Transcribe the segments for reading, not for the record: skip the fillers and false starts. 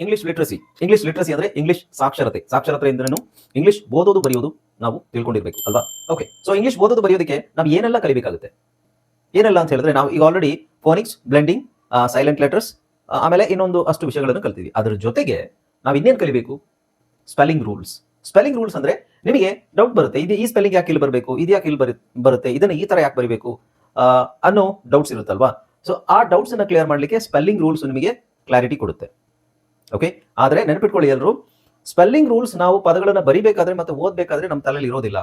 English literacy ಅಂದ್ರೆ English ಸಾಕ್ಷರತೆ. ಸಾಕ್ಷರತೆ ಎಂದ್ರೇನು? ಇಂಗ್ಲಿಷ್ ಓದೋದು ಬರೆಯೋದು ನಾವು ತಿಳ್ಕೊಂಡಿರ್ಬೇಕು ಅಲ್ವಾ? ಓಕೆ, ಸೊ ಇಂಗ್ಲಿಷ್ ಓದೋದು ಬರೆಯೋದಕ್ಕೆ ನಾವು ಏನೆಲ್ಲ ಕಲಿಬೇಕಾಗುತ್ತೆ? ಏನೆಲ್ಲ ಅಂತ ಹೇಳಿದ್ರೆ, ನಾವು ಈಗ already phonics, blending, silent letters, ಆಮೇಲೆ ಇನ್ನೊಂದು ಅಷ್ಟು ವಿಷಯಗಳನ್ನು ಕಲ್ತೀವಿ. ಅದರ ಜೊತೆಗೆ ನಾವು ಇನ್ನೇನು ಕಲಿಬೇಕು? Spelling rules. ಸ್ಪೆಲ್ಲಿಂಗ್ ರೂಲ್ಸ್ ಅಂದ್ರೆ ನಿಮಗೆ ಡೌಟ್ ಬರುತ್ತೆ, ಇದು ಈ ಸ್ಪೆಲ್ಲಿಂಗ್ ಯಾಕೆ ಇಲ್ಲಿ ಬರಬೇಕು, ಇದು ಯಾಕೆ ಇಲ್ಲಿ ಬರುತ್ತೆ, ಇದನ್ನ ಈ ತರ ಯಾಕೆ ಬರೀಬೇಕು ಅನ್ನೋ ಡೌಟ್ಸ್ ಇರುತ್ತಲ್ವಾ? ಸೊ ಆ ಡೌಟ್ಸ್ ಅನ್ನ ಕ್ಲಿಯರ್ ಮಾಡಲಿಕ್ಕೆ ಸ್ಪೆಲ್ಲಿಂಗ್ ರೂಲ್ಸ್ ನಿಮಗೆ ಕ್ಲಾರಿಟಿ ಕೊಡುತ್ತೆ. ಓಕೆ, ಆದ್ರೆ ನೆನಪಿಟ್ಕೊಳ್ಳಿ ಎಲ್ಲರೂ, ಸ್ಪೆಲ್ಲಿಂಗ್ ರೂಲ್ಸ್ ನಾವು ಪದಗಳನ್ನು ಬರಿಬೇಕಾದ್ರೆ ಮತ್ತೆ ಓದಬೇಕಾದ್ರೆ ನಮ್ಮ ತಲೆಯಲ್ಲಿ ಇರೋದಿಲ್ಲ.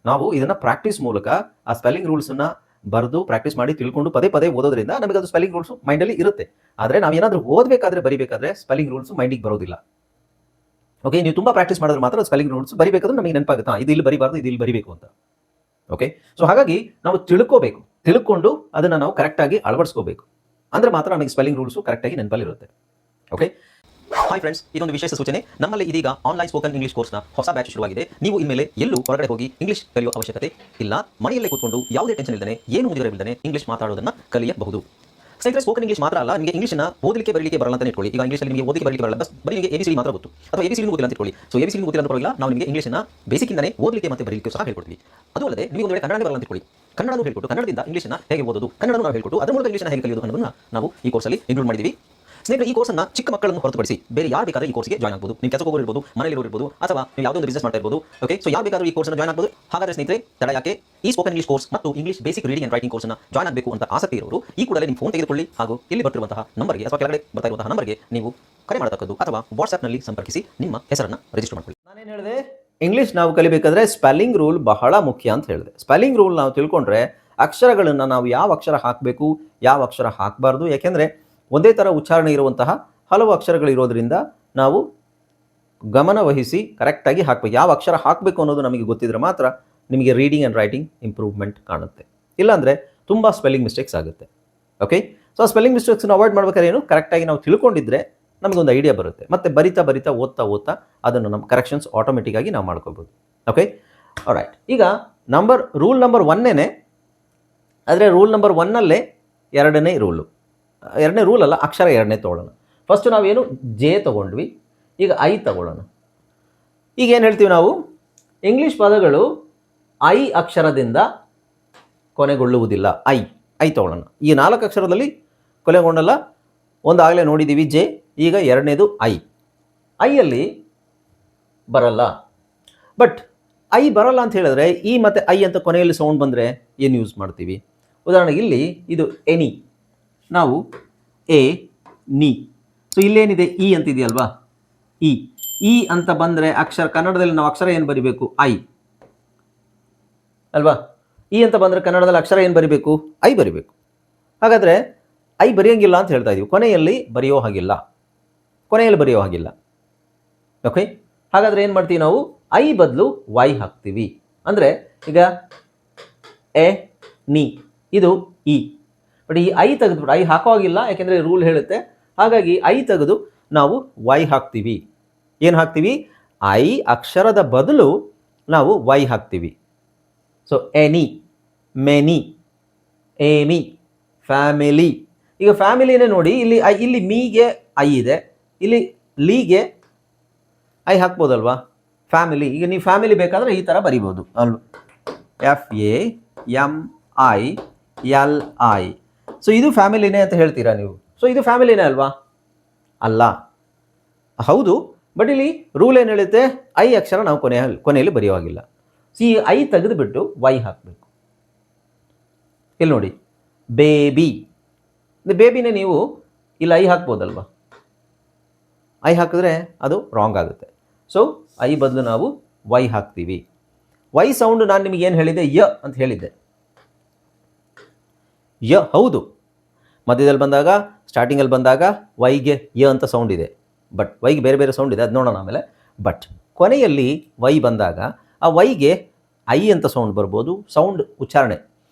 ನಾವು ಇದನ್ನ ಪ್ರಾಕ್ಟೀಸ್ ಮೂಲಕ ಆ ಸ್ಪೆಲ್ಲಿಂಗ್ ರೂಲ್ಸ್ ಅನ್ನ ಬರೆದು ಪ್ರಾಕ್ಟೀಸ್ ಮಾಡಿ ತಿಳ್ಕೊಂಡು ಪದೇ ಪದೇ ಓದೋದ್ರಿಂದ ನಮಗೆ ಅದು ಸ್ಪೆಲ್ಲಿಂಗ್ ರೂಲ್ಸ್ ಮೈಂಡ್ ಅಲ್ಲಿ ಇರುತ್ತೆ. ಆದ್ರೆ ನಾವು ಏನಾದ್ರೂ ಓದಬೇಕಾದ್ರೆ ಬರಿಬೇಕಾದ್ರೆ ಸ್ಪೆಲ್ಲಿಂಗ್ ರೂಲ್ಸ್ ಮೈಂಡಿಗೆ ಬರೋದಿಲ್ಲ. ಓಕೆ, ನೀವು ತುಂಬಾ ಪ್ರಾಕ್ಟೀಸ್ ಮಾಡಿದ್ರೆ ಮಾತ್ರ ಸ್ಪೆಲ್ಲಿಂಗ್ ರೂಲ್ಸ್ ಬರಿಬೇಕಾದ್ರೆ ನಮಗೆ ನೆನಪಾಗುತ್ತೆ, ಇದು ಇಲ್ಲಿ ಬರಿಬಾರ್ದು, ಇದು ಇಲ್ಲಿ ಬರಿಬೇಕು ಅಂತ. ಓಕೆ, ಸೊ ಹಾಗಾಗಿ ನಾವು ತಿಳ್ಕೊಂಡು ಅದನ್ನ ನಾವು ಕರೆಕ್ಟ್ ಆಗಿ ಅಳವಡಿಸ್ಕೋಬೇಕು. ಅಂದ್ರೆ ಮಾತ್ರ ನಮಗೆ ಸ್ಪೆಲ್ಲಿಂಗ್ ರೂಲ್ಸ್ ಕರೆಕ್ಟ್ ಆಗಿ ನೆನಪಲ್ಲಿ ಇರುತ್ತೆ. ಓಕೆ, ಹಾಯ್ ಫ್ರೆಂಡ್ಸ್, ಇದೊಂದು ವಿಶೇಷ ಸೂಚನೆ. ನಮ್ಮಲ್ಲಿ ಇದೀಗ ಆನ್ಲೈನ್ ಸ್ಪೋಕನ್ ಇಂಗ್ಲಿಷ್ ಕೋರ್ಸ್ನ ಹೊಸ ಬ್ಯಾಚ್ ಶುರುವಾಗಿದೆ. ನೀವು ಇನ್ಮೇಲೆ ಎಲ್ಲೂ ಹೊರಗಡೆ ಹೋಗಿ ಇಂಗ್ಲಿಷ್ ಕಲಿಯುವ ಅವಶ್ಯಕತೆ ಇಲ್ಲ. ಮನೆಯಲ್ಲೇ ಕೂತ್ಕೊಂಡು ಯಾವುದೇ ಟೆನ್ಷನ್ ಇಲ್ಲದೆ, ಏನು ಮುಗಿದಿರಬಿಲ್ಲದೆ ಇಂಗ್ಲಿಷ್ ಮಾತಾಡೋದನ್ನ ಕಲಿಯಬಹುದು. ಸ್ನೇಹಿತರೆ, ಸ್ಪೋಕನ್ ಇಂಗ್ಲಿಷ್ ಮಾತ್ರ ಅಲ್ಲ, ನಿಮಗೆ ಇಂಗ್ಲಿಷ್ನ ಓದಲಿಕ್ಕೆ ಬರಲಿಕ್ಕೆ ಬರಲ್ಲ ಅಂತ ಇಟ್ಕೊಳ್ಳಿ. ಈಗ ಇಂಗ್ಲಿಷಲ್ಲಿ ನಿಮಗೆ ಓದಲಿಕ್ಕೆ ಬರಲಿಕ್ಕೆ ಬರಲ್ಲ, ಬರೀ ನಿಮಗೆ ABCD ಮಾತ್ರ ಗೊತ್ತು, ಅಥವಾ ABCD ಗೊತ್ತಿಲ್ಲ ಅಂತ ಇಟ್ಕೊಳ್ಳಿ. ಸೊ ABCD ಗೊತ್ತಿಲ್ಲ ಅಂತ ಪರವಾಗಿಲ್ಲ, ನಾವು ನಿಮಗೆ ಇಂಗ್ಲಿಷ್ನ ಬೇಸಿಕ್ಕಿಂದನೇ ಓದಲಿಕ್ಕೆ ಮತ್ತೆ ಬರಲಿಕ್ಕೆ ಸಹ ಹೇಳ್ಕೊಡ್ತೀವಿ. ಅದು ಅಲ್ಲದೆ ನೀವು ಒಂದು ವೇಳೆ ಕನ್ನಡ ಬರಲ್ಲ ಅಂತ ಇಟ್ಕೊಳ್ಳಿ, ಕನ್ನಡನೂ ಹೇಳ್ಕೊಟ್ಟು ಕನ್ನಡದಿಂದ ಇಂಗ್ಲಿಷ್ನ ಹೇಗೆ ಓದೋದು, ಕನ್ನಡನೂ ನಾವು ಹೇಳ್ಕೊಟ್ಟು ಅದರ ಮೂಲಕ ಇಂಗ್ಲಿಷ್ನ ಹೇಗೆ ಕಲಿಯೋದು ಅನ್ನೋದನ್ನ ನಾವು ಈ ಕೋರ್ಸಲ್ಲಿ ಇನ್ಕ್ಲೂಡ್ ಮಾಡಿದ್ದೀವಿ. ಸ್ನೇಹಿತರೆ, ಈ ಕೋರ್ಸ್ನ ಚಿಕ್ಕ ಮಕ್ಕಳನ್ನು ಹೊರತುಪಡಿಸಿ ಬೇರೆ ಯಾರು ಬೇಕಾದ್ರೆ ಈ ಕೋರ್ಸ್ಗೆ ಜಾಯ್ನ್ ಆಗಬಹುದು. ನೀವು ಕೆಲಸಕ್ಕೆ ಹೋಗಿರ್ಬೋದು, ಮನೆಯಲ್ಲಿ ಇರ್ಬೋದು, ಅಥವಾ ನೀವು ಯಾವುದೋ ಒಂದು ಬಿಸ್ನೆಸ್ ಮಾಡ್ತಾ ಇರ್ಬೋದು. ಓಕೆ, ಸೊ ಯಾರು ಬೇಕಾದ್ರೂ ಈ ಕೋರ್ಸ್ನ ಜಾಯ್ನ್ ಆಗಬಹುದು. ಹಾಗಾದ್ರೆ ಸ್ನೇಹಿತರೆ, ತಡ ಯಾಕೆ? ಈ ಸ್ಪೋಕನ್ ಇಂಗ್ಲಿಷ್ ಕೋರ್ಸ್ ಮತ್ತು English basic reading and writing ಕೋರ್ಸ್ನ ಜಾಯ್ನ್ ಆಗಬೇಕು ಅಂತ ಆಸಕ್ತಿ ಇರೋರು ಈ ಕೂಡಲೇ ನಿಮ್ಮ ಫೋನ್ ತೆಗೆದುಕೊಳ್ಳಿ ಹಾಗೂ ಇಲ್ಲಿ ಬರ್ತಿರುವಂತಹ ನಂಬರ್ಗೆ ಅಥವಾ ಕೆಳಗಡೆ ಬರ್ತಾ ಇರುವಂತಹ ನಂಬರ್ಗೆ ನೀವು ಕರೆ ಮಾಡತಕ್ಕದ್ದು ಅಥವಾ ವಾಟ್ಸ್ಆ್ಯಪ್ನಲ್ಲಿ ಸಂಪರ್ಕಿಸಿ ನಿಮ್ಮ ಹೆಸರನ್ನು ರಿಜಿಸ್ಟರ್ ಮಾಡ್ಕೊಳ್ಳಿ. ನಾನೇನು ಹೇಳಿದೆ? ಇಂಗ್ಲಿಷ್ ನಾವು ಕಲಿಬೇಕಾದ್ರೆ ಸ್ಪೆಲ್ಲಿಂಗ್ ರೂಲ್ ಬಹಳ ಮುಖ್ಯ ಅಂತ ಹೇಳಿದೆ. ಸ್ಪೆಲ್ಲಿಂಗ್ ರೂಲ್ ನಾವು ತಿಳ್ಕೊಂಡ್ರೆ ಅಕ್ಷರಗಳನ್ನು ನಾವು ಯಾವ ಅಕ್ಷರ ಹಾಕಬೇಕು, ಯಾವ ಅಕ್ಷರ ಹಾಕಬಾರ್ದು, ಯಾಕೆಂದರೆ ಒಂದೇ ಥರ ಉಚ್ಚಾರಣೆ ಇರುವಂತಹ ಹಲವು ಅಕ್ಷರಗಳಿರೋದ್ರಿಂದ ನಾವು ಗಮನ ವಹಿಸಿ ಕರೆಕ್ಟಾಗಿ ಹಾಕಬೇಕು. ಯಾವ ಅಕ್ಷರ ಹಾಕಬೇಕು ಅನ್ನೋದು ನಮಗೆ ಗೊತ್ತಿದ್ರೆ ಮಾತ್ರ ನಿಮಗೆ ರೀಡಿಂಗ್ ಆ್ಯಂಡ್ ರೈಟಿಂಗ್ ಇಂಪ್ರೂವ್ಮೆಂಟ್ ಕಾಣುತ್ತೆ. ಇಲ್ಲಾಂದರೆ ತುಂಬ ಸ್ಪೆಲ್ಲಿಂಗ್ ಮಿಸ್ಟೇಕ್ಸ್ ಆಗುತ್ತೆ. ಓಕೆ, ಸೊ ಆ ಸ್ಪೆಲ್ಲಿಂಗ್ ಮಿಸ್ಟೇಕ್ಸ್ನ ಅವಾಯ್ಡ್ ಮಾಡ್ಬೇಕಾದ್ರೆ ಏನು, ಕರೆಕ್ಟಾಗಿ ನಾವು ತಿಳ್ಕೊಂಡಿದ್ರೆ ನಮಗೊಂದು ಐಡಿಯಾ ಬರುತ್ತೆ. ಮತ್ತು ಬರಿತಾ ಓದ್ತಾ ಅದನ್ನು ನಮ್ಮ ಕರೆಕ್ಷನ್ಸ್ ಆಟೋಮೆಟಿಕ್ಕಾಗಿ ನಾವು ಮಾಡ್ಕೋಬೋದು. Okay, right. ಈಗ ರೂಲ್ ನಂಬರ್ 1 ಆದರೆ ರೂಲ್ ನಂಬರ್ 1 ಎರಡನೇ ರೂಲ್ ಅಲ್ಲ, ಅಕ್ಷರ ಎರಡನೇ ತೊಗೊಳ್ಳೋಣ. ಫಸ್ಟ್ ನಾವೇನು ಜೆ ತೊಗೊಂಡ್ವಿ, ಈಗ ಐ ತಗೊಳ್ಳೋಣ. ಈಗ ಏನು ಹೇಳ್ತೀವಿ ನಾವು? ಇಂಗ್ಲೀಷ್ ಪದಗಳು ಐ ಅಕ್ಷರದಿಂದ ಕೊನೆಗೊಳ್ಳುವುದಿಲ್ಲ. ಐ ತಗೊಳ್ಳೋಣ. ಈ 4 ಅಕ್ಷರದಲ್ಲಿ ಕೊನೆಗೊಂಡಲ್ಲ. ಒಂದಾಗಲೇ ನೋಡಿದ್ದೀವಿ ಜೆ, ಈಗ ಎರಡನೇದು ಐಯಲ್ಲಿ ಬರಲ್ಲ. ಬಟ್ ಐ ಬರಲ್ಲ ಅಂತ ಹೇಳಿದ್ರೆ ಇ ಮತ್ತು ಐ ಅಂತ ಕೊನೆಯಲ್ಲಿ ಸೌಂಡ್ ಬಂದರೆ ಏನು ಯೂಸ್ ಮಾಡ್ತೀವಿ? ಉದಾಹರಣೆಗೆ ಇಲ್ಲಿ ಇದು ಎನಿ, ನಾವು ಎ ನಿ. ಸೊ ಇಲ್ಲೇನಿದೆ ಇ ಅಂತಿದೆಯಲ್ವಾ? ಇ ಅಂತ ಬಂದರೆ ಅಕ್ಷರ, ಕನ್ನಡದಲ್ಲಿ ನಾವು ಅಕ್ಷರ ಏನು ಬರಿಬೇಕು? ಐ ಅಲ್ವಾ? ಇ ಅಂತ ಬಂದರೆ ಕನ್ನಡದಲ್ಲಿ ಅಕ್ಷರ ಏನು ಬರಿಬೇಕು? ಐ ಬರಿಬೇಕು. ಹಾಗಾದರೆ ಐ ಬರೆಯೋಂಗಿಲ್ಲ ಅಂತ ಹೇಳ್ತಾ ಇದೀವಿ, ಕೊನೆಯಲ್ಲಿ ಬರೆಯೋ ಹಾಗಿಲ್ಲ. ಓಕೆ, ಹಾಗಾದರೆ ಏನು ಮಾಡ್ತೀವಿ ನಾವು? ಐ ಬದಲು ವೈ ಹಾಕ್ತೀವಿ. ಅಂದರೆ ಈಗ ಎ ನಿ, ಇದು ಇ. ಬಟ್ ಈ ಐ ತೆಗೆದ್ಬಿಟ್ಟು ಐ ಹಾಕೋ ಹಾಗಿಲ್ಲ, ಯಾಕೆಂದರೆ ರೂಲ್ ಹೇಳುತ್ತೆ. ಹಾಗಾಗಿ ಐ ತೆಗೆದು ನಾವು ವೈ ಹಾಕ್ತೀವಿ. ಏನು ಹಾಕ್ತೀವಿ? ಐ ಅಕ್ಷರದ ಬದಲು ನಾವು ವೈ ಹಾಕ್ತೀವಿ. So any, many, Amy, family. ಈಗ ಫ್ಯಾಮಿಲಿನೇ ನೋಡಿ, ಇಲ್ಲಿ ಮೀಗೆ ಐ ಇದೆ, ಇಲ್ಲಿ ಲೀಗೆ ಐ ಹಾಕ್ಬೋದಲ್ವಾ? ಫ್ಯಾಮಿಲಿ. ಈಗ ನೀವು ಫ್ಯಾಮಿಲಿ ಬೇಕಾದರೆ ಈ ಥರ ಬರಿಬೋದು ಅಲ್ವಾ? FAMILI. ಸೊ ಇದು ಫ್ಯಾಮಿಲಿನೇ ಅಂತ ಹೇಳ್ತೀರಾ ನೀವು? ಸೊ ಇದು ಫ್ಯಾಮಿಲಿನೇ ಅಲ್ವಾ? ಅಲ್ಲ, ಹೌದು. ಬಟ್ ಇಲ್ಲಿ ರೂಲ್ ಏನು ಹೇಳುತ್ತೆ? ಐ ಅಕ್ಷರ ನಾವು ಕೊನೆಯಲ್ಲಿ ಬರೆಯೋ ಹಾಗಿಲ್ಲ. ಈ ಐ ತೆಗೆದುಬಿಟ್ಟು ವೈ ಹಾಕಬೇಕು. ಇಲ್ಲಿ ನೋಡಿ, ಬೇಬಿನೇ ನೀವು ಇಲ್ಲಿ ಐ ಹಾಕ್ಬೋದಲ್ವಾ? ಐ ಹಾಕಿದ್ರೆ ಅದು ರಾಂಗ್ ಆಗುತ್ತೆ. ಸೊ ಐ ಬದಲು ನಾವು ವೈ ಹಾಕ್ತೀವಿ. ವೈ ಸೌಂಡ್ ನಾನು ನಿಮಗೆ ಏನು ಹೇಳಿದೆ? ಯ ಅಂತ ಹೇಳಿದ್ದೆ. ಹೌದು, ಮಧ್ಯದಲ್ಲಿ ಬಂದಾಗ, ಸ್ಟಾರ್ಟಿಂಗಲ್ಲಿ ಬಂದಾಗ ವೈಗೆ ಯ ಅಂತ ಸೌಂಡ್ ಇದೆ. ಬಟ್ ವೈಗೆ ಬೇರೆ ಸೌಂಡ್ ಇದೆ, ಅದು ನೋಡೋಣ ಆಮೇಲೆ. ಬಟ್ ಕೊನೆಯಲ್ಲಿ ವೈ ಬಂದಾಗ ಆ ವೈಗೆ ಐ ಅಂತ ಸೌಂಡ್ ಬರ್ಬೋದು, ಸೌಂಡ್ ಉಚ್ಚಾರಣೆ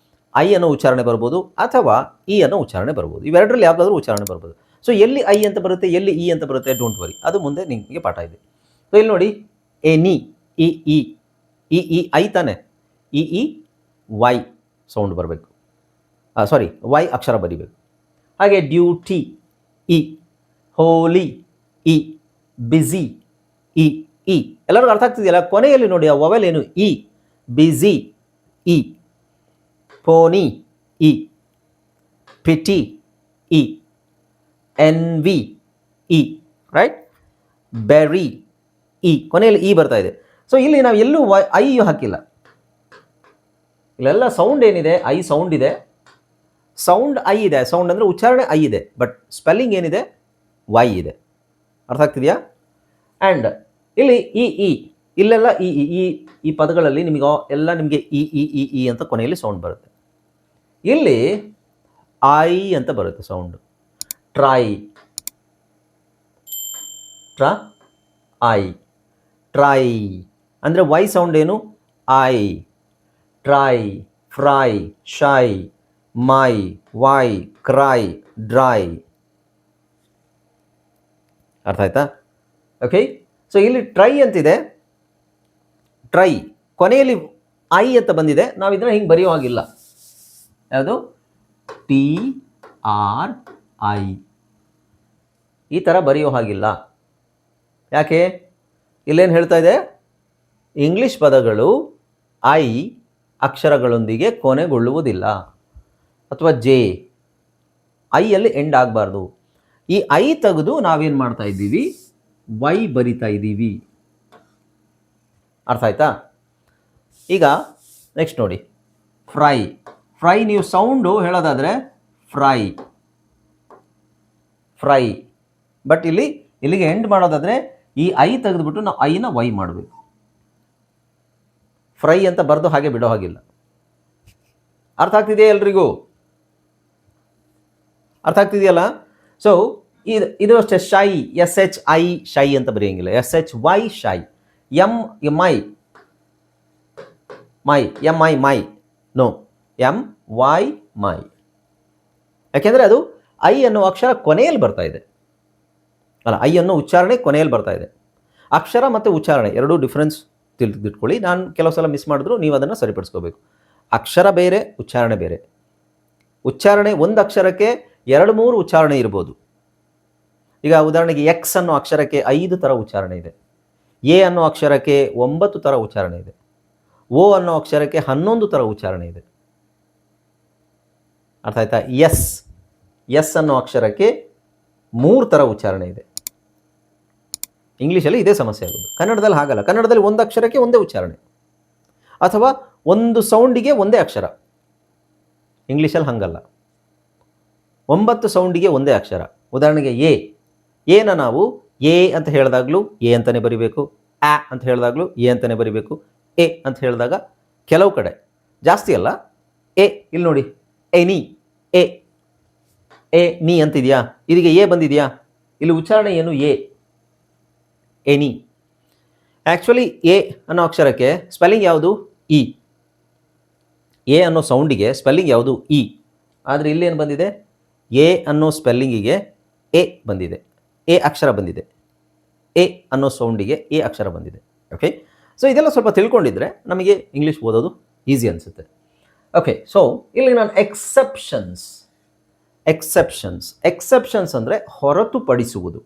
ಐ ಅನ್ನೋ ಉಚ್ಚಾರಣೆ ಬರ್ಬೋದು, ಅಥವಾ ಇ ಅನ್ನೋ ಉಚ್ಚಾರಣೆ ಬರ್ಬೋದು. ಇವೆರಡರಲ್ಲಿ ಯಾವುದಾದ್ರೂ ಉಚ್ಚಾರಣೆ ಬರ್ಬೋದು. ಸೊ ಎಲ್ಲಿ ಐ ಅಂತ ಬರುತ್ತೆ, ಎಲ್ಲಿ ಇ ಅಂತ ಬರುತ್ತೆ, ಡೋಂಟ್ ವರಿ, ಅದು ಮುಂದೆ ನಿಮಗೆ ಪಾಠ ಇದೆ. ಸೊ ಇಲ್ಲಿ ನೋಡಿ, ಎನಿ, ಇ ಐ ತಾನೆ, ಇ ವೈ ಸೌಂಡ್ ಬರಬೇಕು. ವೈ ಅಕ್ಷರ ಬರಿಬೇಕು. ಹಾಗೆ ಡ್ಯೂಟಿ, ಇ. ಹೋಲಿ, ಇ. ಬಿಸಿ, ಇ. ಇ ಎಲ್ಲರಿಗೂ ಅರ್ಥ ಆಗ್ತಿದೆಯಲ್ಲ? ಕೊನೆಯಲ್ಲಿ ನೋಡಿ ಆ ವವೆಲ್ ಏನು? ಇ. ಬಿಸಿ, ಇ. ಪೋನಿ, ಇ. ಪಿಟಿ, ಇ. ಎನ್ವಿ, ಇ. ರೈಟ್? ಬೆರಿ, ಇ. ಕೊನೆಯಲ್ಲಿ ಇ ಬರ್ತಾ ಇದೆ. ಸೊ ಇಲ್ಲಿ ನಾವು ಎಲ್ಲೂ ಐ ಹಾಕಿಲ್ಲ. ಇಲ್ಲೆಲ್ಲ ಸೌಂಡ್ ಏನಿದೆ, ಐ ಸೌಂಡ್ ಇದೆ, ಸೌಂಡ್ ಐ ಇದೆ. ಸೌಂಡ್ ಅಂದರೆ ಉಚ್ಚಾರಣೆ ಐ ಇದೆ, ಬಟ್ ಸ್ಪೆಲ್ಲಿಂಗ್ ಏನಿದೆ? ವೈ ಇದೆ. ಅರ್ಥ ಆಗ್ತಿದೆಯಾ? ಆ್ಯಂಡ್ ಇಲ್ಲಿ ಇ. ಇ ಇಲ್ಲೆಲ್ಲ ಇ. ಇ ಈ ಪದಗಳಲ್ಲಿ ನಿಮಗೆ ಎಲ್ಲ ನಿಮಗೆ ಇ ಇ ಇ ಇ ಅಂತ ಕೊನೆಯಲ್ಲಿ ಸೌಂಡ್ ಬರುತ್ತೆ. ಇಲ್ಲಿ ಐ ಅಂತ ಬರುತ್ತೆ ಸೌಂಡ್. ಟ್ರೈ, ಐ. ಟ್ರೈ ಅಂದರೆ ವೈ ಸೌಂಡ್ ಏನು? ಐ. Try, fry, shy, my, why, cry, dry. ಅರ್ಥ ಆಯ್ತಾ? ಓಕೆ. ಸೊ ಇಲ್ಲಿ ಟ್ರೈ ಅಂತಿದೆ. ಟ್ರೈ ಕೊನೆಯಲ್ಲಿ ಐ ಅಂತ ಬಂದಿದೆ. ನಾವು ಇದನ್ನ ಹಿಂಗೆ ಬರೆಯೋ ಹಾಗಿಲ್ಲ. ಯಾವುದು? TRI ಈ ಥರ ಬರೆಯೋ ಹಾಗಿಲ್ಲ. ಯಾಕೆ? ಇಲ್ಲೇನು ಹೇಳ್ತಾ ಇದೆ? ಇಂಗ್ಲಿಷ್ ಪದಗಳು ಐ ಅಕ್ಷರಗಳೊಂದಿಗೆ ಕೊನೆಗೊಳ್ಳುವುದಿಲ್ಲ, ಅಥವಾ ಜೆ ಐಯಲ್ಲಿ ಎಂಡ್ ಆಗಬಾರ್ದು. ಈ ಐ ತೆಗೆದು ನಾವೇನು ಮಾಡ್ತಾ ಇದ್ದೀವಿ? ವೈ ಬರಿತಾ ಇದ್ದೀವಿ. ಅರ್ಥ ಆಯ್ತಾ? ಈಗ ನೆಕ್ಸ್ಟ್ ನೋಡಿ, ಫ್ರೈ. ಫ್ರೈ ನೀವು ಸೌಂಡು ಹೇಳೋದಾದರೆ ಫ್ರೈ, ಫ್ರೈ. ಬಟ್ ಇಲ್ಲಿಗೆ ಎಂಡ್ ಮಾಡೋದಾದರೆ ಈ ಐ ತೆಗೆದುಬಿಟ್ಟು ನಾವು ಐನ ವೈ ಮಾಡಬೇಕು. ಫ್ರೈ ಅಂತ ಬರೆದು ಹಾಗೆ ಬಿಡೋ ಹಾಗಿಲ್ಲ. ಅರ್ಥ ಆಗ್ತಿದೆಯಾ ಎಲ್ರಿಗೂ? ಅರ್ಥ ಆಗ್ತಿದೆಯಲ್ಲ? ಸೊ ಇದು ಅಷ್ಟೇ. ಶೈ, SHI ಶೈ ಅಂತ ಬರೆಯೋಂಗಿಲ್ಲ. SHY shy. My, my, MI my. No, MY my. ಯಾಕೆಂದರೆ ಅದು ಐ ಅನ್ನೋ ಅಕ್ಷರ ಕೊನೆಯಲ್ಲಿ ಬರ್ತಾ ಇದೆ ಅಲ್ಲ, ಐ ಅನ್ನೋ ಉಚ್ಚಾರಣೆ ಕೊನೆಯಲ್ಲಿ ಬರ್ತಾ ಇದೆ. ಅಕ್ಷರ ಮತ್ತು ಉಚ್ಚಾರಣೆ ಎರಡೂ ಡಿಫ್ರೆನ್ಸ್ ತಿಳಿದಿಟ್ಕೊಳ್ಳಿ. ನಾನು ಕೆಲವು ಸಲ ಮಿಸ್ ಮಾಡಿದ್ರು ನೀವು ಅದನ್ನು ಸರಿಪಡಿಸ್ಕೋಬೇಕು. ಅಕ್ಷರ ಬೇರೆ, ಉಚ್ಚಾರಣೆ ಬೇರೆ. ಉಚ್ಚಾರಣೆ ಒಂದು ಅಕ್ಷರಕ್ಕೆ 2-3 ಉಚ್ಚಾರಣೆ ಇರ್ಬೋದು. ಈಗ ಉದಾಹರಣೆಗೆ ಎಕ್ಸ್ ಅನ್ನೋ ಅಕ್ಷರಕ್ಕೆ 5 ಥರ ಉಚ್ಚಾರಣೆ ಇದೆ. ಎ ಅನ್ನೋ ಅಕ್ಷರಕ್ಕೆ 9 ಥರ ಉಚ್ಚಾರಣೆ ಇದೆ. ಓ ಅನ್ನೋ ಅಕ್ಷರಕ್ಕೆ 11 ಥರ ಉಚ್ಚಾರಣೆ ಇದೆ. ಅರ್ಥ ಆಯ್ತಾ? ಎಸ್ ಅನ್ನೋ ಅಕ್ಷರಕ್ಕೆ 3 ಥರ ಉಚ್ಚಾರಣೆ ಇದೆ. ಇಂಗ್ಲೀಷಲ್ಲಿ ಇದೇ ಸಮಸ್ಯೆ ಆಗೋದು. ಕನ್ನಡದಲ್ಲಿ ಹಾಗಲ್ಲ. ಕನ್ನಡದಲ್ಲಿ ಒಂದು ಅಕ್ಷರಕ್ಕೆ ಒಂದೇ ಉಚ್ಚಾರಣೆ, ಅಥವಾ ಒಂದು ಸೌಂಡಿಗೆ ಒಂದೇ ಅಕ್ಷರ. ಇಂಗ್ಲೀಷಲ್ಲಿ ಹಾಗಲ್ಲ, 9 ಸೌಂಡಿಗೆ ಒಂದೇ ಅಕ್ಷರ. ಉದಾಹರಣೆಗೆ ಎನ ನಾವು ಎ ಅಂತ ಹೇಳಿದಾಗಲೂ ಎ ಅಂತಲೇ ಬರಿಬೇಕು, ಆ ಅಂತ ಹೇಳಿದಾಗಲೂ ಎ ಅಂತಲೇ ಬರಿಬೇಕು. ಎ ಅಂತ ಹೇಳಿದಾಗ ಕೆಲವು ಕಡೆ, ಜಾಸ್ತಿ ಅಲ್ಲ, ಎ. ಇಲ್ಲಿ ನೋಡಿ, ಎನಿ, ಎ ನೀ ಅಂತಿದೆಯಾ? ಇದಕ್ಕೆ ಎ ಬಂದಿದೆಯಾ? ಇಲ್ಲಿ ಉಚ್ಚಾರಣೆ ಏನು? ಎನಿ. ಆ್ಯಕ್ಚುಲಿ ಎ ಅನ್ನೋ ಅಕ್ಷರಕ್ಕೆ ಸ್ಪೆಲ್ಲಿಂಗ್ ಯಾವುದು? ಇ. ಎ ಅನ್ನೋ ಸೌಂಡಿಗೆ ಸ್ಪೆಲ್ಲಿಂಗ್ ಯಾವುದು? ಇ. ಆದರೆ ಇಲ್ಲೇನು ಬಂದಿದೆ? ಎ ಅನ್ನೋ ಸ್ಪೆಲ್ಲಿಂಗಿಗೆ ಎ ಬಂದಿದೆ, ಎ ಅಕ್ಷರ ಬಂದಿದೆ. ಎ ಅನ್ನೋ ಸೌಂಡಿಗೆ ಎ ಅಕ್ಷರ ಬಂದಿದೆ. ಓಕೆ. ಸೊ ಇದೆಲ್ಲ ಸ್ವಲ್ಪ ತಿಳ್ಕೊಂಡಿದ್ರೆ ನಮಗೆ ಇಂಗ್ಲೀಷ್ ಓದೋದು ಈಸಿ ಅನಿಸುತ್ತೆ. ಓಕೆ. ಸೊ ಇಲ್ಲಿ ನಾನು ಎಕ್ಸೆಪ್ಷನ್ಸ್ ಅಂದರೆ ಹೊರತುಪಡಿಸುವುದು.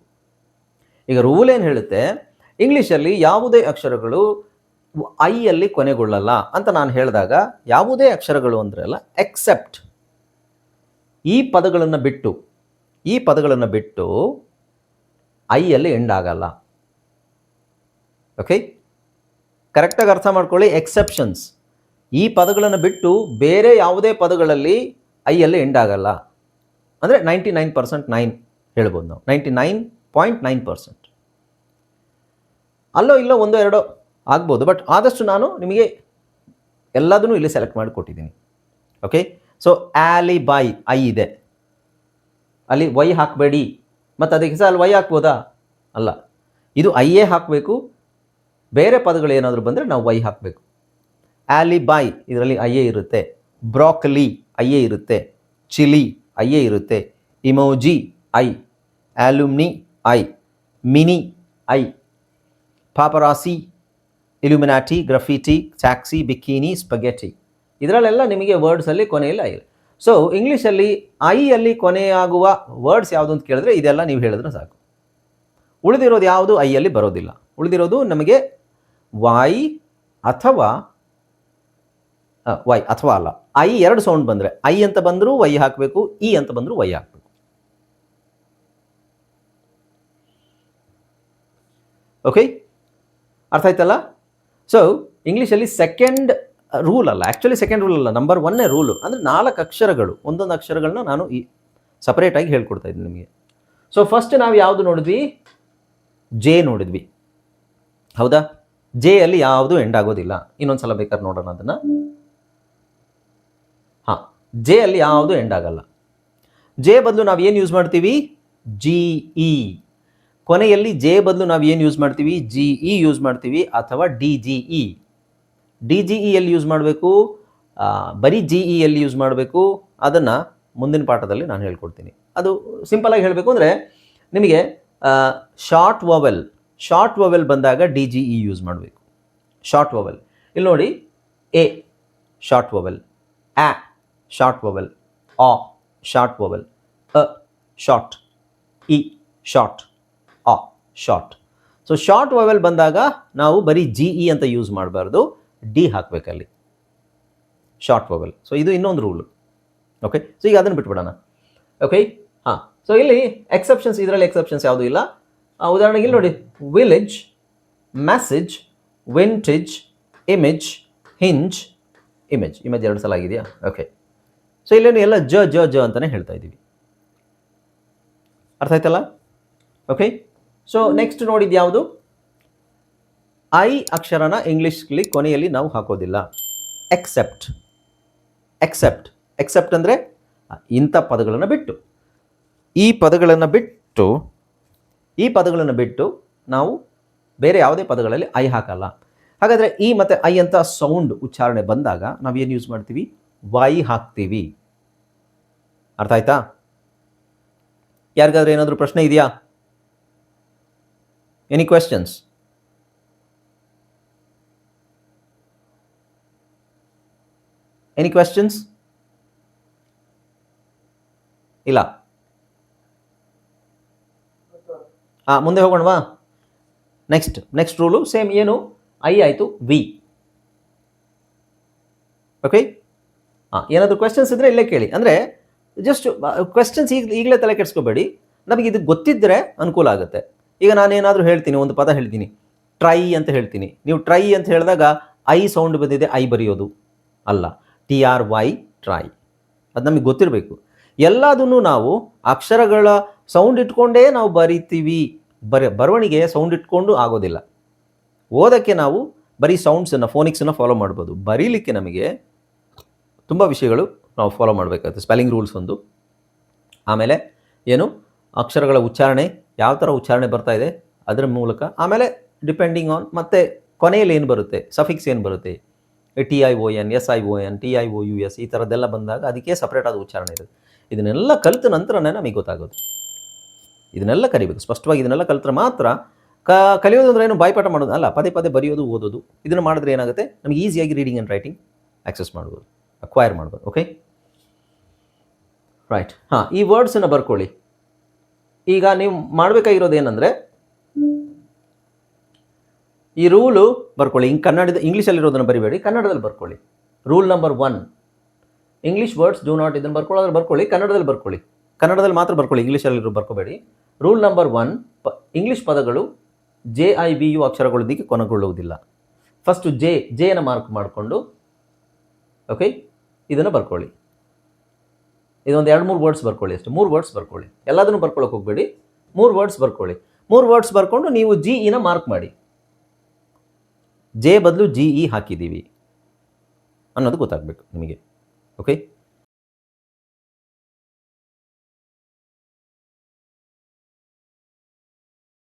ಈಗ ರೂಲ್ ಏನು ಹೇಳುತ್ತೆ? ಇಂಗ್ಲೀಷಲ್ಲಿ ಯಾವುದೇ ಅಕ್ಷರಗಳು ಐಯಲ್ಲಿ ಕೊನೆಗೊಳ್ಳಲ್ಲ ಅಂತ ನಾನು ಹೇಳಿದಾಗ, ಯಾವುದೇ ಅಕ್ಷರಗಳು ಅಂದರೆ ಅಲ್ಲ, ಎಕ್ಸೆಪ್ಟ್ ಈ ಪದಗಳನ್ನು ಬಿಟ್ಟು ಐಯಲ್ಲಿ ಎಂಡ್ ಆಗಲ್ಲ. ಓಕೆ, ಕರೆಕ್ಟಾಗಿ ಅರ್ಥ ಮಾಡ್ಕೊಳ್ಳಿ. ಎಕ್ಸೆಪ್ಷನ್ಸ್ ಈ ಪದಗಳನ್ನು ಬಿಟ್ಟು ಬೇರೆ ಯಾವುದೇ ಪದಗಳಲ್ಲಿ ಐಯಲ್ಲಿ ಎಂಡ್ ಆಗಲ್ಲ. ಅಂದರೆ 99% ಹೇಳ್ಬೋದು ನಾವು, 99.9%. ಅಲ್ಲೋ ಇಲ್ಲೋ ಒಂದೋ ಎರಡೋ ಆಗ್ಬೋದು, ಬಟ್ ಆದಷ್ಟು ನಾನು ನಿಮಗೆ ಎಲ್ಲದನ್ನೂ ಇಲ್ಲಿ ಸೆಲೆಕ್ಟ್ ಮಾಡಿ ಕೊಟ್ಟಿದ್ದೀನಿ. ಓಕೆ. ಸೊ ಆಲಿ ಬೈ ಐ ಇದೆ, ಅಲ್ಲಿ ವೈ ಹಾಕಬೇಡಿ. ಮತ್ತು ಅದಕ್ಕೆ ಸಹ ಅಲ್ಲಿ ವೈ ಹಾಕ್ಬೋದಾ? ಅಲ್ಲ, ಇದು ಐಯೇ ಹಾಕಬೇಕು. ಬೇರೆ ಪದಗಳು ಏನಾದರೂ ಬಂದರೆ ನಾವು ವೈ ಹಾಕಬೇಕು. ಆಲಿ ಬೈ ಇದರಲ್ಲಿ ಐಯೇ ಇರುತ್ತೆ. ಬ್ರಾಕಲಿ ಐಯೇ ಇರುತ್ತೆ. ಚಿಲಿ ಐಯೇ ಇರುತ್ತೆ. Emoji I. Alumni I. Mini I. Paparazzi, illuminati, graffiti, taxi, bikini, spaghetti, ಇದರಲ್ಲೆಲ್ಲ ನಿಮಗೆ ವರ್ಡ್ಸಲ್ಲಿ ಕೊನೆಯಲ್ಲಿ ಐ. ಸೊ ಇಂಗ್ಲೀಷಲ್ಲಿ ಐಯಲ್ಲಿ ಕೊನೆಯಾಗುವ ವರ್ಡ್ಸ್ ಯಾವುದು ಅಂತ ಕೇಳಿದ್ರೆ ಇದೆಲ್ಲ ನೀವು ಹೇಳಿದ್ರೆ ಸಾಕು. ಉಳಿದಿರೋದು ಯಾವುದು ಐಯಲ್ಲಿ ಬರೋದಿಲ್ಲ. ಉಳಿದಿರೋದು ನಮಗೆ ವೈ ಅಥವಾ ವೈ ಅಥವಾ ಅಲ್ಲ. ಐ ಎರಡು ಸೌಂಡ್ ಬಂದರೆ ಐ ಅಂತ ಬಂದರೂ ವೈ ಹಾಕಬೇಕು, ಇ ಅಂತ ಬಂದರೂ ವೈ ಹಾಕಬೇಕು. ಓಕೆ, ಅರ್ಥ ಆಯ್ತಲ್ಲ? ಸೊ ಇಂಗ್ಲೀಷಲ್ಲಿ ಸೆಕೆಂಡ್ ರೂಲ್ ಅಲ್ಲ, ಆ್ಯಕ್ಚುಲಿ ಸೆಕೆಂಡ್ ರೂಲ್ ಅಲ್ಲ, ನಂಬರ್ 1ನೇ ರೂಲು. ಅಂದರೆ 4 ಅಕ್ಷರಗಳು, ಒಂದೊಂದು ಅಕ್ಷರಗಳನ್ನ ನಾನು ಸಪರೇಟಾಗಿ ಹೇಳ್ಕೊಡ್ತಾ ಇದ್ದೀನಿ ನಿಮಗೆ. ಸೊ ಫಸ್ಟ್ ನಾವು ಯಾವುದು ನೋಡಿದ್ವಿ? ಜೆ ನೋಡಿದ್ವಿ, ಹೌದಾ? ಜೆ ಅಲ್ಲಿ ಯಾವುದು ಎಂಡ್ ಆಗೋದಿಲ್ಲ. ಇನ್ನೊಂದು ಸಲ ಬೇಕಾದ್ರೆ ನೋಡೋಣ ಅದನ್ನು. ಹಾಂ, ಜೆ ಅಲ್ಲಿ ಯಾವುದು ಎಂಡ್ ಆಗಲ್ಲ. ಜೆ ಬದಲು ನಾವು ಏನು ಯೂಸ್ ಮಾಡ್ತೀವಿ? G E. ಕೊನೆಯಲ್ಲಿ ಜೆ ಬದಲು ನಾವು ಏನು ಯೂಸ್ ಮಾಡ್ತೀವಿ? ಜಿ ಇ ಯೂಸ್ ಮಾಡ್ತೀವಿ, ಅಥವಾ D G E. D G E ಎಲ್ಲಿ ಯೂಸ್ ಮಾಡಬೇಕು, ಬರೀ ಜಿ ಇ ಎಲ್ಲಿ ಯೂಸ್ ಮಾಡಬೇಕು, ಅದನ್ನು ಮುಂದಿನ ಪಾಠದಲ್ಲಿ ನಾನು ಹೇಳ್ಕೊಡ್ತೀನಿ. ಅದು ಸಿಂಪಲಾಗಿ ಹೇಳಬೇಕು ಅಂದರೆ ನಿಮಗೆ ಶಾರ್ಟ್ ವವೆಲ್ ಬಂದಾಗ ಡಿ ಜಿ ಇ ಯೂಸ್ ಮಾಡಬೇಕು. ಶಾರ್ಟ್ ವವೆಲ್ ಇಲ್ಲಿ ನೋಡಿ, ಎ ಶಾರ್ಟ್ ವವೆಲ್, ಆ ಶಾರ್ಟ್ ವವೆಲ್, ಆ ಶಾರ್ಟ್ ವವೆಲ್, ಅ ಶಾರ್ಟ್, ಇ ಶಾರ್ಟ್, ಆ ಶಾರ್ಟ್. ಸೊ ಶಾರ್ಟ್ ವವೆಲ್ ಬಂದಾಗ ನಾವು ಬರೀ ಜಿ ಇ ಅಂತ ಯೂಸ್ ಮಾಡಬಾರ್ದು, ಡಿ ಹಾಕಬೇಕಲ್ಲಿ, ಶಾರ್ಟ್ ವವೆಲ್. ಸೊ ಇದು ಇನ್ನೊಂದು ರೂಲು. ಓಕೆ, ಸೊ ಈಗ ಅದನ್ನು ಬಿಟ್ಬಿಡೋಣ. ಓಕೆ, ಹಾಂ. ಸೊ ಇಲ್ಲಿ ಎಕ್ಸೆಪ್ಷನ್ಸ್, ಇದರಲ್ಲಿ ಎಕ್ಸೆಪ್ಷನ್ಸ್ ಯಾವುದೂ ಇಲ್ಲ. ಉದಾಹರಣೆಗೆ ಇಲ್ಲಿ ನೋಡಿ, village, message, vintage, image, hinge, image 2 ಸಲ ಆಗಿದೆಯಾ? ಓಕೆ, ಸೊ ಇಲ್ಲೇನು ಎಲ್ಲ ಜ ಜ ಜ ಅಂತಲೇ ಹೇಳ್ತಾ ಇದ್ದೀವಿ. ಅರ್ಥ ಆಯ್ತಲ್ಲ? ಓಕೆ, ಸೊ ನೆಕ್ಸ್ಟ್ ನೋಡಿದ್ದು ಯಾವುದು? ಐ ಅಕ್ಷರನ ಇಂಗ್ಲೀಷ್ಲಿ ಕೊನೆಯಲ್ಲಿ ನಾವು ಹಾಕೋದಿಲ್ಲ. ಎಕ್ಸೆಪ್ಟ್. ಎಕ್ಸೆಪ್ಟ್ ಅಂದರೆ ಇಂಥ ಪದಗಳನ್ನು ಬಿಟ್ಟು, ಈ ಪದಗಳನ್ನು ಬಿಟ್ಟು ನಾವು ಬೇರೆ ಯಾವುದೇ ಪದಗಳಲ್ಲಿ ಐ ಹಾಕಲ್ಲ. ಹಾಗಾದರೆ ಇ ಮತ್ತು ಐ ಅಂತ ಸೌಂಡ್ ಉಚ್ಚಾರಣೆ ಬಂದಾಗ ನಾವೇನು ಯೂಸ್ ಮಾಡ್ತೀವಿ? ವೈ ಹಾಕ್ತೀವಿ. ಅರ್ಥ ಆಯ್ತಾ? ಯಾರಿಗಾದ್ರೂ ಏನಾದರೂ ಪ್ರಶ್ನೆ ಇದೆಯಾ? Any questions? Any questions? ಇಲ್ಲ. ಮುಂದೆ ಹೋಗೋಣವಾ? Next rule same. ಏನು? ಐ ಆಯಿತು, ವಿ. ಓಕೆ, ಏನಾದರೂ ಕ್ವೆಶ್ಚನ್ಸ್ ಇದ್ದರೆ ಇಲ್ಲೇ ಕೇಳಿ. ಅಂದರೆ ಜಸ್ಟ್ ಕ್ವೆಶ್ಚನ್ಸ್ ಈಗಲೇ ತಲೆ ಕೆಡಿಸ್ಕೋಬೇಡಿ. ನಮಗೆ ಇದು ಗೊತ್ತಿದ್ದರೆ ಅನುಕೂಲ ಆಗುತ್ತೆ. ಈಗ ನಾನೇನಾದರೂ ಹೇಳ್ತೀನಿ, ಒಂದು ಪದ ಹೇಳ್ತೀನಿ, ಟ್ರೈ ಅಂತ ಹೇಳ್ತೀನಿ. ನೀವು ಟ್ರೈ ಅಂತ ಹೇಳಿದಾಗ ಐ ಸೌಂಡ್ ಬಂದಿದೆ, ಐ ಬರೆಯೋದು ಅಲ್ಲ, TRY, ಟ್ರೈ. ಅದು ನಮಗೆ ಗೊತ್ತಿರಬೇಕು. ಎಲ್ಲದನ್ನು ನಾವು ಅಕ್ಷರಗಳ ಸೌಂಡ್ ಇಟ್ಕೊಂಡೇ ನಾವು ಬರಿತೀವಿ. ಬರವಣಿಗೆ ಸೌಂಡ್ ಇಟ್ಕೊಂಡು ಆಗೋದಿಲ್ಲ. ಓದೋಕ್ಕೆ ನಾವು ಬರೀ ಸೌಂಡ್ಸನ್ನು, ಫೋನಿಕ್ಸನ್ನು ಫಾಲೋ ಮಾಡ್ಬೋದು. ಬರೀಲಿಕ್ಕೆ ನಮಗೆ ತುಂಬ ವಿಷಯಗಳು ನಾವು ಫಾಲೋ ಮಾಡಬೇಕಾಗುತ್ತೆ. ಸ್ಪೆಲ್ಲಿಂಗ್ ರೂಲ್ಸ್ ಒಂದು, ಆಮೇಲೆ ಏನು ಅಕ್ಷರಗಳ ಉಚ್ಚಾರಣೆ, ಯಾವ ಥರ ಉಚ್ಚಾರಣೆ ಬರ್ತಾ ಇದೆ ಅದರ ಮೂಲಕ, ಆಮೇಲೆ ಡಿಪೆಂಡಿಂಗ್ ಆನ್ ಮತ್ತೆ ಕೊನೆಯಲ್ಲಿ ಏನು ಬರುತ್ತೆ, ಸಫಿಕ್ಸ್ ಏನು ಬರುತ್ತೆ, TION, SION, TIOUS ಈ ಥರದ್ದೆಲ್ಲ ಬಂದಾಗ ಅದಕ್ಕೆ ಸಪ್ರೇಟ್ ಆದ ಉಚ್ಚಾರಣೆ ಇರುತ್ತೆ. ಇದನ್ನೆಲ್ಲ ಕಲಿತ ನಂತರನೇ ನಮಗೆ ಗೊತ್ತಾಗೋದು. ಇದನ್ನೆಲ್ಲ ಕಲಿಬೇಕು ಸ್ಪಷ್ಟವಾಗಿ. ಇದನ್ನೆಲ್ಲ ಕಲಿತ್ರೆ ಮಾತ್ರ ಕಲಿಯೋದು ಅಂದರೆ ಏನು ಬಾಯ್ಪಾಠ ಮಾಡೋದು ಅಲ್ಲ, ಪದೇ ಪದೇ ಬರೆಯೋದು, ಓದೋದು. ಇದನ್ನು ಮಾಡಿದ್ರೆ ಏನಾಗುತ್ತೆ, ನಮಗೆ ಈಸಿಯಾಗಿ ರೀಡಿಂಗ್ ಆ್ಯಂಡ್ ರೈಟಿಂಗ್ ಆಕ್ಸೆಸ್ ಮಾಡ್ಬೋದು, ಅಕ್ವೈರ್ ಮಾಡ್ಬೋದು. Okay, right. ಹಾಂ, ಈ ವರ್ಡ್ಸನ್ನು ಬರ್ಕೊಳ್ಳಿ. ಈಗ ನೀವು ಮಾಡಬೇಕಾಗಿರೋದು ಏನಂದರೆ, ಈ ರೂಲು ಬರ್ಕೊಳ್ಳಿ. ಇಂಗ್ಲೀಷಲ್ಲಿರೋದನ್ನು ಬರಿಬೇಡಿ, ಕನ್ನಡದಲ್ಲಿ ಬರ್ಕೊಳ್ಳಿ. Rule number 1, English words do not. ಇದನ್ನು ಬರ್ಕೊಳ್ಳಿ, ಕನ್ನಡದಲ್ಲಿ ಬರ್ಕೊಳ್ಳಿ. ಕನ್ನಡದಲ್ಲಿ ಮಾತ್ರ ಬರ್ಕೊಳ್ಳಿ, ಇಂಗ್ಲೀಷಲ್ಲಿರೋ ಬರ್ಕೋಬೇಡಿ. ರೂಲ್ ನಂಬರ್ 1, ಇಂಗ್ಲೀಷ್ ಪದಗಳು JIVU ಅಕ್ಷರಗಳೊಂದಿಗೆ ಕೊನೆಗೊಳ್ಳುವುದಿಲ್ಲ. ಫಸ್ಟು ಜೆಯನ್ನು ಮಾರ್ಕ್ ಮಾಡಿಕೊಂಡು, ಓಕೆ, ಇದನ್ನು ಬರ್ಕೊಳ್ಳಿ. ಇದೊಂದು 2-3 ವರ್ಡ್ಸ್ ಬರ್ಕೊಳ್ಳಿ ಅಷ್ಟೇ. 3 ವರ್ಡ್ಸ್ ಬರ್ಕೊಳ್ಳಿ, ಎಲ್ಲದನ್ನು ಬರ್ಕೊಳ್ಳೋಕೆ ಹೋಗಬೇಡಿ. 3 ವರ್ಡ್ಸ್ ಬರ್ಕೊಳ್ಳಿ. 3 ವರ್ಡ್ಸ್ ಬರ್ಕೊಂಡು ನೀವು GEನ ಮಾರ್ಕ್ ಮಾಡಿ. ಜೆ ಬದಲು GE ಹಾಕಿದ್ದೀವಿ ಅನ್ನೋದು ಗೊತ್ತಾಗಬೇಕು ನಿಮಗೆ. ಓಕೆ.